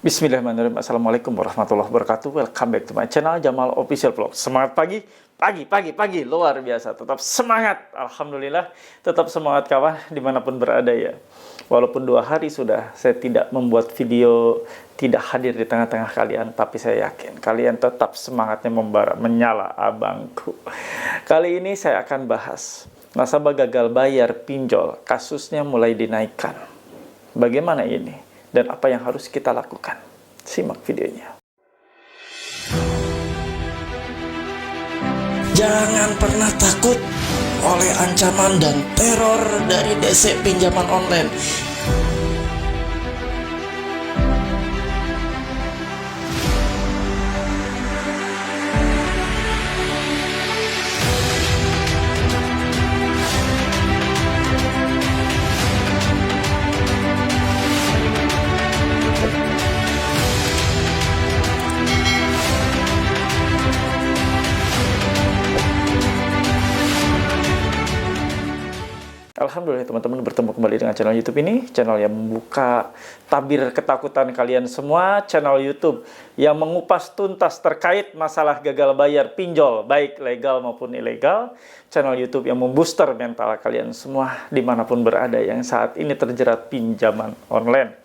Bismillahirrahmanirrahim. Assalamualaikum warahmatullahi wabarakatuh. Welcome back to my channel Jamal Official Vlog. Semangat pagi, pagi, luar biasa. Tetap semangat, alhamdulillah. Tetap semangat kawan, dimanapun berada ya. Walaupun 2 hari sudah saya tidak membuat video, tidak hadir di tengah-tengah kalian, tapi saya yakin kalian tetap semangatnya membara, menyala abangku. Kali ini saya akan bahas nasabah gagal bayar pinjol, kasusnya mulai dinaikkan. Bagaimana ini? Dan apa yang harus kita lakukan? Simak videonya. Jangan pernah takut oleh ancaman dan teror dari DC pinjaman online. Alhamdulillah teman-teman bertemu kembali dengan channel YouTube ini, channel yang membuka tabir ketakutan kalian semua, channel YouTube yang mengupas tuntas terkait masalah gagal bayar pinjol, baik legal maupun ilegal, channel YouTube yang membooster mental kalian semua dimanapun berada yang saat ini terjerat pinjaman online.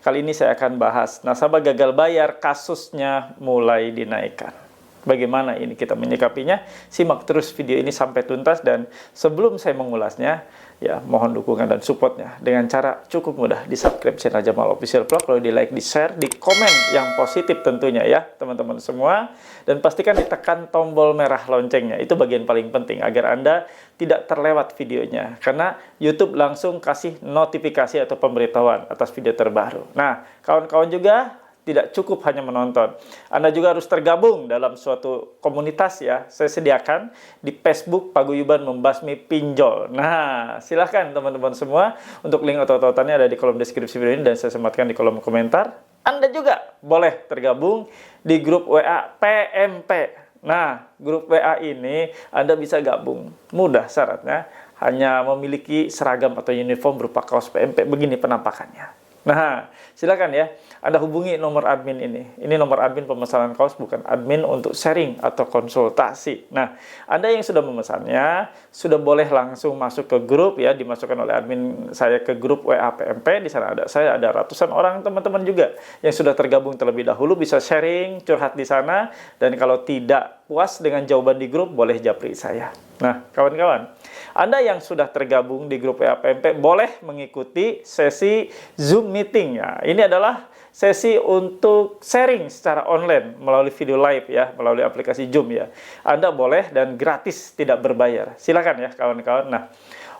Kali ini saya akan bahas nasabah gagal bayar kasusnya mulai dinaikkan. Bagaimana ini kita menyikapinya? Simak terus video ini sampai tuntas, dan sebelum saya mengulasnya, ya mohon dukungan dan supportnya dengan cara cukup mudah. Di subscribe channel Jamal Official Vlog, lalu di like, di share, di komen yang positif tentunya ya teman-teman semua, dan pastikan ditekan tombol merah loncengnya. Itu bagian paling penting agar Anda tidak terlewat videonya, karena YouTube langsung kasih notifikasi atau pemberitahuan atas video terbaru. Nah, kawan-kawan juga tidak cukup hanya menonton, Anda juga harus tergabung dalam suatu komunitas ya. Saya sediakan di Facebook Paguyuban Membasmi Pinjol. Nah, silahkan teman-teman semua, untuk link atau tautannya ada di kolom deskripsi video ini, dan saya sematkan di kolom komentar. Anda juga boleh tergabung di grup WA PMP. Nah, grup WA ini Anda bisa gabung. Mudah syaratnya, hanya memiliki seragam atau uniform berupa kaos PMP. Begini penampakannya. Nah, silakan ya, Anda hubungi nomor admin ini. Ini nomor admin pemesanan kaos, bukan admin untuk sharing atau konsultasi. Nah, Anda yang sudah memesannya, sudah boleh langsung masuk ke grup ya, dimasukkan oleh admin saya ke grup WA PMP. Di sana saya ada ratusan orang teman-teman juga yang sudah tergabung terlebih dahulu, bisa sharing, curhat di sana. Dan kalau tidak puas dengan jawaban di grup, boleh japri saya. Nah, kawan-kawan, Anda yang sudah tergabung di grup WA PMP boleh mengikuti sesi Zoom meeting ya. Ini adalah sesi untuk sharing secara online melalui video live ya, melalui aplikasi Zoom ya. Anda boleh dan gratis, tidak berbayar. Silakan ya kawan-kawan. Nah,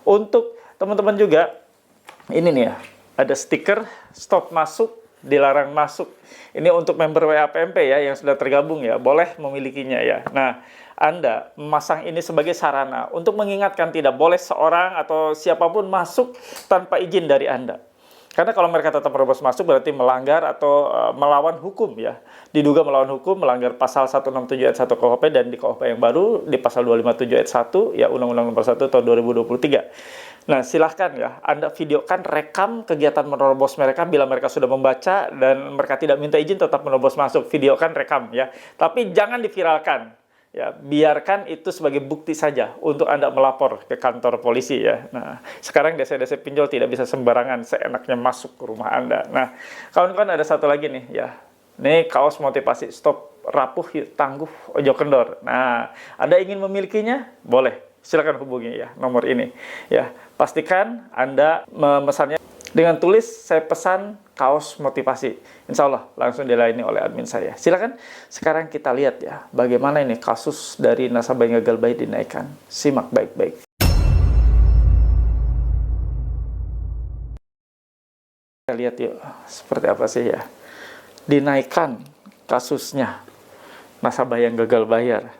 untuk teman-teman juga, ini nih ya, ada stiker stop masuk, dilarang masuk. Ini untuk member WA PMP ya yang sudah tergabung ya, boleh memilikinya ya. Nah, Anda memasang ini sebagai sarana untuk mengingatkan tidak boleh seorang atau siapapun masuk tanpa izin dari Anda. Karena kalau mereka tetap menerobos masuk berarti melanggar atau melawan hukum ya. Diduga melawan hukum, melanggar pasal 167 ayat 1 KUHP, dan di KUHP yang baru di pasal 257 ayat 1 ya, Undang-Undang Nomor 1 tahun 2023. Nah, silahkan ya, Anda videokan, rekam kegiatan menerobos mereka. Bila mereka sudah membaca dan mereka tidak minta izin tetap menerobos masuk, videokan, rekam ya. Tapi jangan diviralkan. Ya, biarkan itu sebagai bukti saja untuk Anda melapor ke kantor polisi ya. Nah, sekarang DC-DC pinjol tidak bisa sembarangan seenaknya masuk ke rumah Anda. Nah, kawan-kawan, ada satu lagi nih ya. Ini kaos motivasi stop rapuh yuk tangguh ojo kendor. Nah, Anda ingin memilikinya? Boleh. Silakan hubungi ya nomor ini. Ya, pastikan Anda memesannya dengan tulis saya pesan kaos motivasi. Insya Allah langsung dilayani oleh admin saya. Silakan. Sekarang kita lihat ya, bagaimana ini kasus dari nasabah yang gagal bayar dinaikkan. Simak baik-baik. Kita lihat yuk, seperti apa sih ya dinaikkan kasusnya nasabah yang gagal bayar.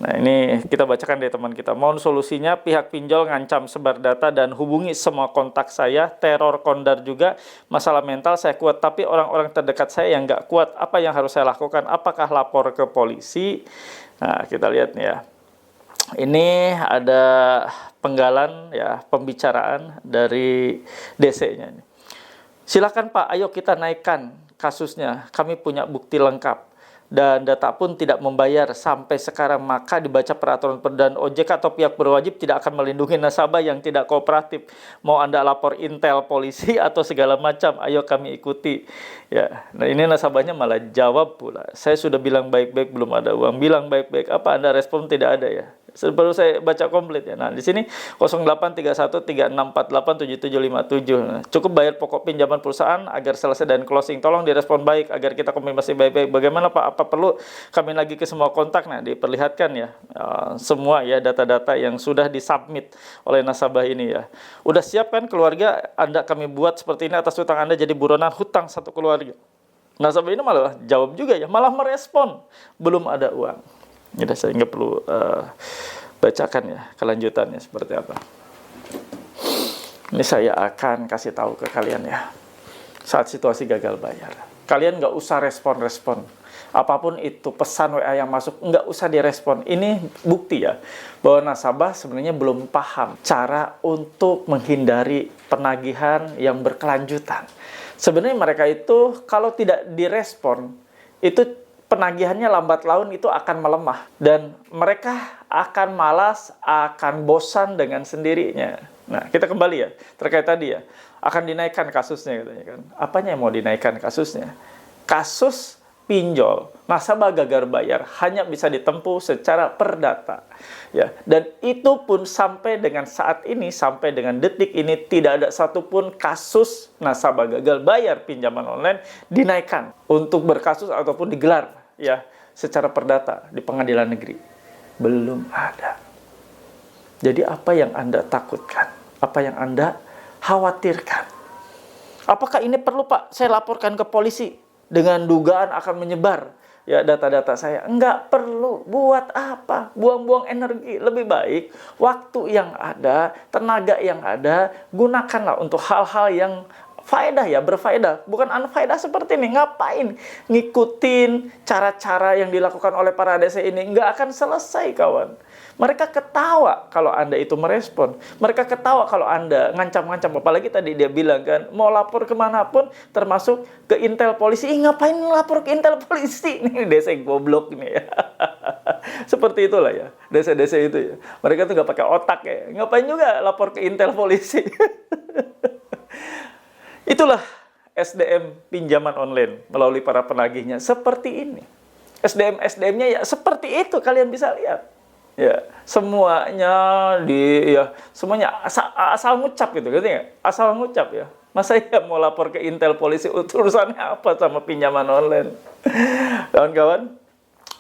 Nah, ini kita bacakan dari teman kita. Mohon solusinya, pihak pinjol ngancam sebar data dan hubungi semua kontak saya, teror kondar juga, masalah mental saya kuat, tapi orang-orang terdekat saya yang nggak kuat. Apa yang harus saya lakukan? Apakah lapor ke polisi? Nah, kita lihat nih ya. Ini ada penggalan ya, pembicaraan dari DC-nya. Silakan Pak, ayo kita naikkan kasusnya, kami punya bukti lengkap dan data pun tidak membayar sampai sekarang, maka dibaca peraturan dan OJK atau pihak berwajib tidak akan melindungi nasabah yang tidak kooperatif. Mau Anda lapor intel, polisi atau segala macam, ayo kami ikuti. Ya, nah ini nasabahnya malah jawab pula, saya sudah bilang baik-baik belum ada uang. Bilang baik-baik apa, Anda respon tidak ada ya. Baru saya baca komplit ya. Nah, di sini 083136487757. Nah, cukup bayar pokok pinjaman perusahaan agar selesai dan closing. Tolong direspon baik agar kita konfirmasi baik-baik. Bagaimana Pak? Apa perlu kami lagi ke semua kontak? Nah, diperlihatkan ya semua ya data-data yang sudah disubmit oleh nasabah ini ya. Udah siap kan keluarga Anda kami buat seperti ini atas hutang Anda jadi buronan hutang satu keluarga. Nasabah ini malah jawab juga ya, malah merespon belum ada uang. Udah, saya nggak perlu bacakan ya kelanjutannya seperti apa. Ini saya akan kasih tahu ke kalian ya. Saat situasi gagal bayar, kalian nggak usah respon-respon. Apapun itu pesan WA yang masuk, nggak usah direspon. Ini bukti ya bahwa nasabah sebenarnya belum paham cara untuk menghindari penagihan yang berkelanjutan. Sebenarnya mereka itu kalau tidak direspon, itu penagihannya lambat laun itu akan melemah. Dan mereka akan malas, akan bosan dengan sendirinya. Nah, kita kembali ya, terkait tadi ya, akan dinaikkan kasusnya katanya kan. Apanya yang mau dinaikkan kasusnya? Kasus pinjol, nasabah gagal bayar hanya bisa ditempuh secara perdata. Ya, dan itu pun sampai dengan saat ini, sampai dengan detik ini tidak ada satupun kasus nasabah gagal bayar pinjaman online dinaikkan untuk berkasus ataupun digelar ya secara perdata di pengadilan negeri. Belum ada. Jadi apa yang Anda takutkan? Apa yang Anda khawatirkan? Apakah ini perlu Pak saya laporkan ke polisi dengan dugaan akan menyebar ya data-data saya? Enggak perlu. Buat apa? Buang-buang energi. Lebih baik waktu yang ada, tenaga yang ada, gunakanlah untuk hal-hal yang faedah ya, berfaedah. Bukan unfaedah seperti ini. Ngapain ngikutin cara-cara yang dilakukan oleh para DC ini? Nggak akan selesai, kawan. Mereka ketawa kalau Anda itu merespon. Mereka ketawa kalau Anda ngancam-ngancam. Apalagi tadi dia bilang kan, mau lapor kemanapun, termasuk ke intel polisi. Ih, ngapain lapor ke intel polisi? Ini DC goblok nih ya. Seperti itulah ya, DC-DC itu ya. Mereka tuh nggak pakai otak ya. Ngapain juga lapor ke intel polisi? Itulah SDM pinjaman online melalui para penagihnya seperti ini. SDM-SDM-nya ya seperti itu, kalian bisa lihat. Ya, semuanya semuanya asal ngucap gitu ya. Asal ngucap ya. Masa ya mau lapor ke intel polisi, urusannya apa sama pinjaman online? Kawan-kawan,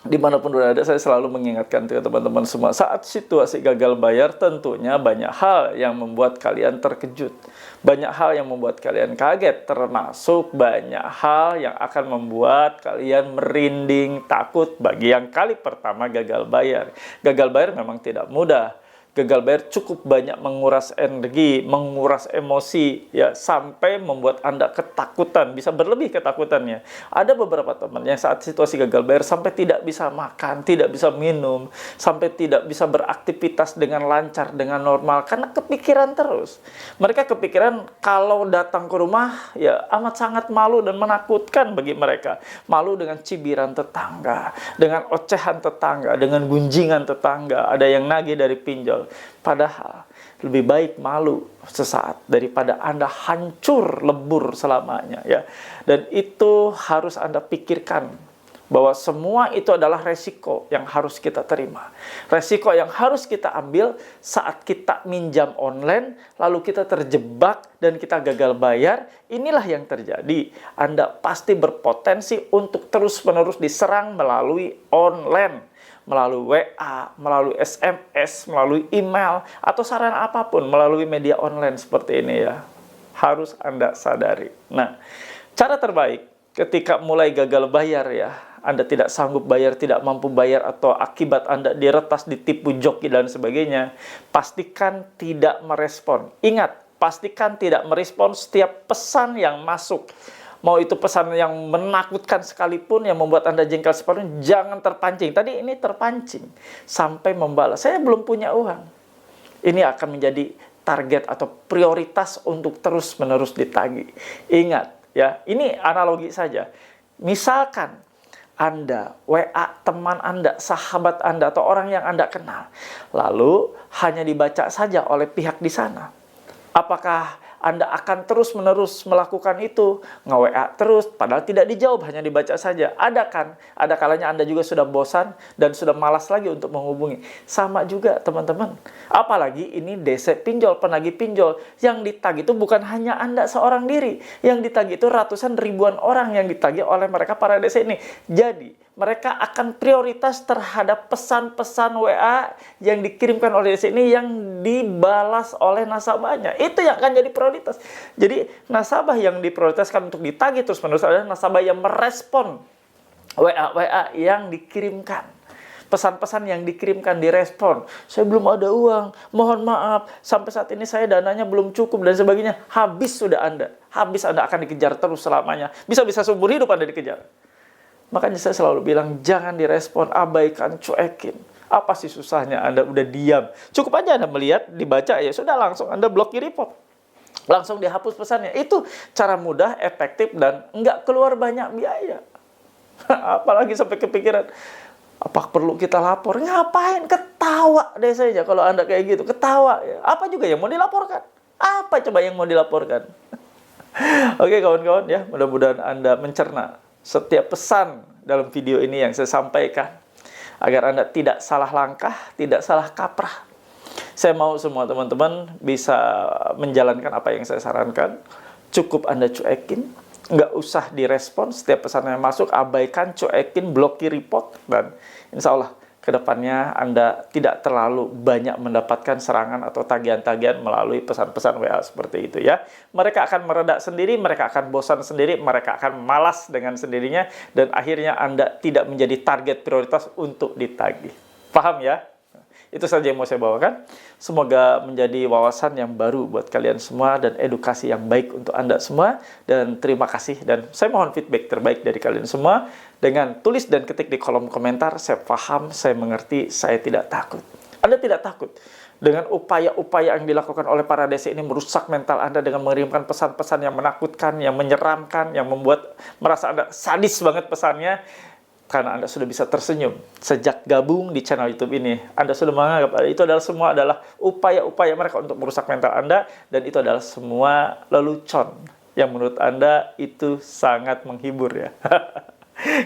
dimanapun berada, saya selalu mengingatkan ke teman-teman semua, saat situasi gagal bayar tentunya banyak hal yang membuat kalian terkejut, banyak hal yang membuat kalian kaget, termasuk banyak hal yang akan membuat kalian merinding, takut bagi yang kali pertama gagal bayar. Gagal bayar memang tidak mudah. Gagal bayar cukup banyak menguras energi, menguras emosi, ya, sampai membuat Anda ketakutan, bisa berlebih ketakutannya. Ada beberapa teman yang saat situasi gagal bayar sampai tidak bisa makan, tidak bisa minum, sampai tidak bisa beraktivitas dengan lancar, dengan normal, karena kepikiran terus. Mereka kepikiran kalau datang ke rumah, ya amat sangat malu dan menakutkan bagi mereka. Malu dengan cibiran tetangga, dengan ocehan tetangga, dengan gunjingan tetangga, ada yang nagih dari pinjol. Padahal lebih baik malu sesaat daripada Anda hancur lebur selamanya ya. Dan itu harus Anda pikirkan bahwa semua itu adalah resiko yang harus kita terima. Resiko yang harus kita ambil saat kita minjam online lalu kita terjebak dan kita gagal bayar. Inilah yang terjadi. Anda pasti berpotensi untuk terus-menerus diserang melalui online, melalui WA, melalui SMS, melalui email, atau saran apapun melalui media online seperti ini ya. Harus Anda sadari. Nah, cara terbaik ketika mulai gagal bayar ya, Anda tidak sanggup bayar, tidak mampu bayar, atau akibat Anda diretas, ditipu, joki, dan sebagainya, pastikan tidak merespon. Ingat, pastikan tidak merespon setiap pesan yang masuk. Mau itu pesan yang menakutkan sekalipun, yang membuat Anda jengkel sekalipun, jangan terpancing. Tadi ini terpancing sampai membalas, saya belum punya uang. Ini akan menjadi target atau prioritas untuk terus-menerus ditagih. Ingat, Ya, ini analogi saja. Misalkan Anda, WA teman Anda, sahabat Anda, atau orang yang Anda kenal, lalu hanya dibaca saja oleh pihak di sana. Apakah Anda akan terus-menerus melakukan itu, nge-WA terus, padahal tidak dijawab, hanya dibaca saja? Ada kan? Ada kalanya Anda juga sudah bosan dan sudah malas lagi untuk menghubungi. Sama juga teman-teman. Apalagi ini DC pinjol, penagih pinjol. Yang ditagih itu bukan hanya Anda seorang diri. Yang ditagih itu ratusan ribuan orang yang ditagih oleh mereka para DC ini. Jadi, mereka akan prioritas terhadap pesan-pesan WA yang dikirimkan oleh DC ini yang dibalas oleh nasabahnya. Itu yang akan jadi prioritas. Jadi nasabah yang diprioritaskan untuk ditagih terus-menerus adalah nasabah yang merespon WA yang dikirimkan. Pesan-pesan yang dikirimkan direspon. Saya belum ada uang, mohon maaf, sampai saat ini saya dananya belum cukup dan sebagainya. Habis sudah Anda. Habis Anda akan dikejar terus selamanya. Bisa-bisa seumur hidup Anda dikejar. Makanya saya selalu bilang, jangan direspon, abaikan, cuekin. Apa sih susahnya Anda udah diam? Cukup aja Anda melihat, dibaca, ya sudah langsung Anda blokir report. Langsung dihapus pesannya. Itu cara mudah, efektif, dan nggak keluar banyak biaya. Apalagi sampai kepikiran, apa perlu kita lapor? Ngapain? Ketawa deh saja kalau Anda kayak gitu. Ketawa. Apa juga yang mau dilaporkan? Apa coba yang mau dilaporkan? Oke kawan-kawan ya, mudah-mudahan Anda mencerna setiap pesan dalam video ini yang saya sampaikan, agar Anda tidak salah langkah, tidak salah kaprah. Saya mau semua teman-teman bisa menjalankan apa yang saya sarankan. Cukup Anda cuekin, nggak usah direspon setiap pesan yang masuk, abaikan, cuekin, blokir report, dan insya Allah kedepannya Anda tidak terlalu banyak mendapatkan serangan atau tagihan-tagihan melalui pesan-pesan WA seperti itu ya. Mereka akan meredak sendiri, mereka akan bosan sendiri, mereka akan malas dengan sendirinya, dan akhirnya Anda tidak menjadi target prioritas untuk ditagih. Paham ya? Itu saja yang mau saya bawakan. Semoga menjadi wawasan yang baru buat kalian semua dan edukasi yang baik untuk Anda semua. Dan terima kasih. Dan saya mohon feedback terbaik dari kalian semua. Dengan tulis dan ketik di kolom komentar, saya paham, saya mengerti, saya tidak takut. Anda tidak takut dengan upaya-upaya yang dilakukan oleh para DC ini merusak mental Anda dengan mengirimkan pesan-pesan yang menakutkan, yang menyeramkan, yang membuat merasa Anda sadis banget pesannya. Karena Anda sudah bisa tersenyum sejak gabung di channel YouTube ini. Anda sudah menganggap itu adalah semua adalah upaya-upaya mereka untuk merusak mental Anda, dan itu adalah semua lelucon yang menurut Anda itu sangat menghibur ya.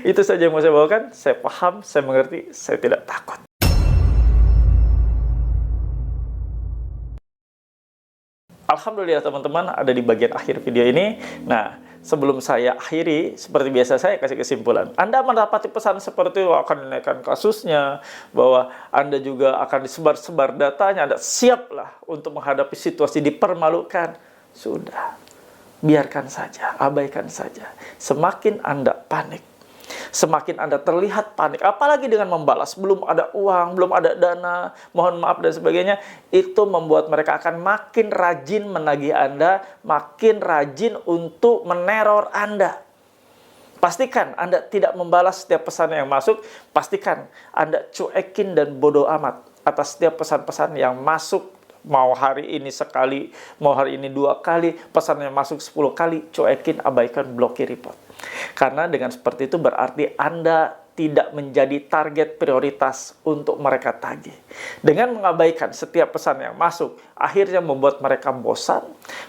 Itu saja yang mau saya bawakan. Saya paham, saya mengerti, saya tidak takut. Alhamdulillah teman-teman, ada di bagian akhir video ini. Nah, sebelum saya akhiri, seperti biasa saya kasih kesimpulan. Anda mendapati pesan seperti itu akan dinaikkan kasusnya, bahwa Anda juga akan disebar-sebar datanya, Anda siaplah untuk menghadapi situasi dipermalukan. Sudah, biarkan saja, abaikan saja. Semakin Anda panik, semakin Anda terlihat panik, apalagi dengan membalas, belum ada uang, belum ada dana, mohon maaf dan sebagainya, itu membuat mereka akan makin rajin menagih Anda, makin rajin untuk meneror Anda. Pastikan Anda tidak membalas setiap pesan yang masuk, pastikan Anda cuekin dan bodoh amat atas setiap pesan-pesan yang masuk. Mau hari ini sekali, mau hari ini 2 kali, pesan yang masuk 10 kali, cuekin, abaikan, blokir, report. Karena dengan seperti itu berarti Anda tidak menjadi target prioritas untuk mereka tagih. Dengan mengabaikan setiap pesan yang masuk, akhirnya membuat mereka bosan,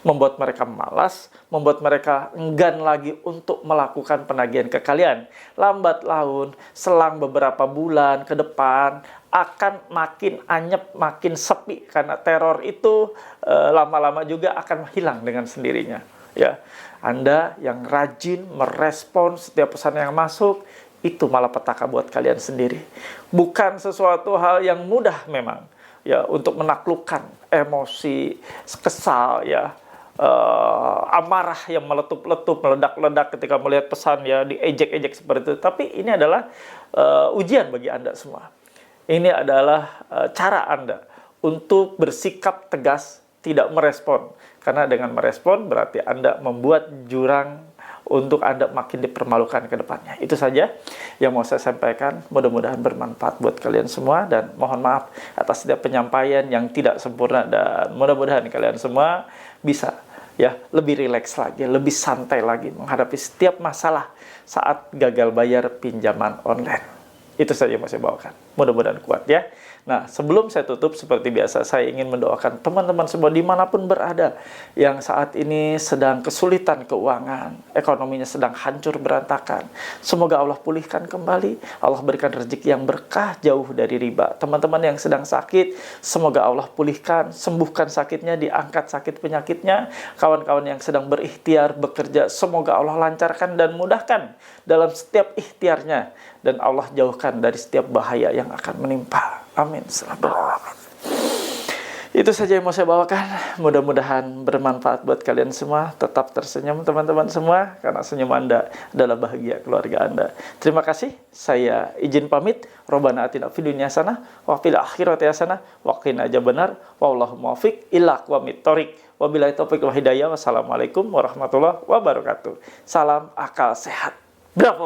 membuat mereka malas, membuat mereka enggan lagi untuk melakukan penagihan ke kalian. Lambat laun, selang beberapa bulan ke depan, akan makin anyep, makin sepi, karena teror itu lama-lama juga akan hilang dengan sendirinya. Ya, Anda yang rajin merespon setiap pesan yang masuk, itu malah petaka buat kalian sendiri. Bukan sesuatu hal yang mudah memang ya untuk menaklukkan emosi kesal ya, amarah yang meletup-letup, meledak-ledak ketika melihat pesan ya diejek-ejek seperti itu. Tapi ini adalah ujian bagi Anda semua. Ini adalah cara Anda untuk bersikap tegas, tidak merespon. Karena dengan merespon berarti Anda membuat jurang untuk Anda makin dipermalukan ke depannya. Itu saja yang mau saya sampaikan. Mudah-mudahan bermanfaat buat kalian semua. Dan mohon maaf atas setiap penyampaian yang tidak sempurna. Dan mudah-mudahan kalian semua bisa ya, lebih rileks lagi, lebih santai lagi menghadapi setiap masalah saat gagal bayar pinjaman online. Itu saja yang mau saya bawakan. Mudah-mudahan kuat ya. Nah, sebelum saya tutup, seperti biasa, saya ingin mendoakan teman-teman semua dimanapun berada yang saat ini sedang kesulitan keuangan, ekonominya sedang hancur berantakan. Semoga Allah pulihkan kembali, Allah berikan rezeki yang berkah jauh dari riba. Teman-teman yang sedang sakit, semoga Allah pulihkan, sembuhkan sakitnya, diangkat sakit penyakitnya. Kawan-kawan yang sedang berikhtiar, bekerja, semoga Allah lancarkan dan mudahkan dalam setiap ikhtiarnya. Dan Allah jauhkan dari setiap bahaya yang akan menimpa. Amin. Amin. Itu saja yang mau saya bawakan. Mudah-mudahan bermanfaat buat kalian semua. Tetap tersenyum teman-teman semua, karena senyum Anda adalah bahagia keluarga Anda. Terima kasih. Saya izin pamit. Robbana atina fid dunya hasanah wa fil akhirati hasanah wa qina adzabannar. Wallahu muwaffiq ila aqwamit thoriq. Wabillahi taufiq wal hidayah. Wassalamualaikum warahmatullahi wabarakatuh. Salam akal sehat. Bravo.